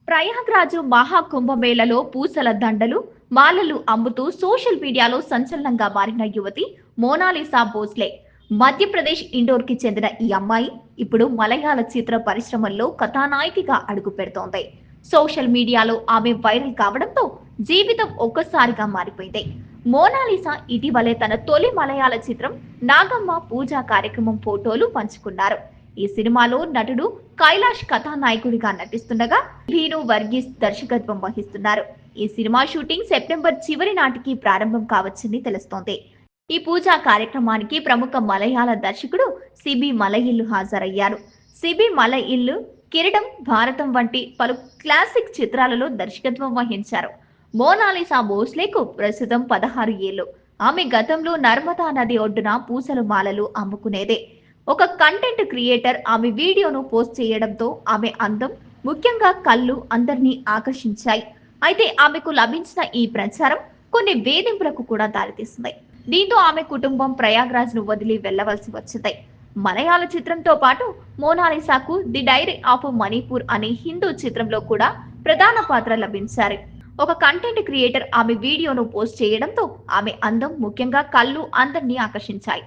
ప్రయాగ్రాజు మహాకుంభమేళలో పూసల దండలు, మాలలు అమ్ముతూ సోషల్ మీడియాలో సంచలనంగా మారిన యువతి మోనాలిసా భోస్లే. మధ్యప్రదేశ్ ఇండోర్ కి చెందిన ఈ అమ్మాయి ఇప్పుడు మలయాళ చిత్ర పరిశ్రమల్లో కథానాయికగా అడుగు పెడుతోంది. సోషల్ మీడియాలో ఆమె వైరల్ కావడంతో జీవితం ఒక్కసారిగా మారిపోయింది. మోనాలిసా ఇటీవలే తన తొలి మలయాళ చిత్రం నాగమ్మ పూజ కార్యక్రమం ఫోటోలు పంచుకున్నారు. ఈ సినిమాలో నటుడు కైలాష్ కథానాయకుడిగా నటిస్తుండగా భీను వర్గీస్ దర్శకత్వం వహిస్తున్నారు. ఈ సినిమా షూటింగ్ సెప్టెంబర్ చివరి నాటికి ప్రారంభం కావచ్చని తెలుస్తోంది. ఈ పూజా కార్యక్రమానికి ప్రముఖ మలయాళ దర్శకుడు సిబి మలయిల్లు హాజరయ్యారు. సిబి మలయిల్లు కిరీటం, భారతం వంటి పలు క్లాసిక్ చిత్రాలలో దర్శకత్వం వహించారు. మోనాలిసా భోస్లేకు ప్రస్తుతం 16 ఏళ్లు. ఆమె గతంలో నర్మదా నది ఒడ్డున పూసల మాలలు అమ్ముకునేదే. ఒక కంటెంట్ క్రియేటర్ ఆమె వీడియోను పోస్ట్ చేయడంతో ఆమె అందం, ముఖ్యంగా కళ్ళు అందరినీ ఆకర్షించాయి. అయితే ఆమెకు లభించిన ఈ ప్రచారం కొన్ని వేధింపులకు కూడా దారితీస్తుంది. దీంతో ఆమె కుటుంబం ప్రయాగ్రాజ్ ను వదిలి వెళ్లవలసి వచ్చింది. మలయాళ చిత్రంతో పాటు మోనాలిసాకు ది డైరీ ఆఫ్ మణిపూర్ అనే హిందూ చిత్రంలో కూడా ప్రధాన పాత్ర లభించారు. ఒక కంటెంట్ క్రియేటర్ ఆమె వీడియోను పోస్ట్ చేయడంతో ఆమె అందం, ముఖ్యంగా కళ్ళు అందరినీ ఆకర్షించాయి.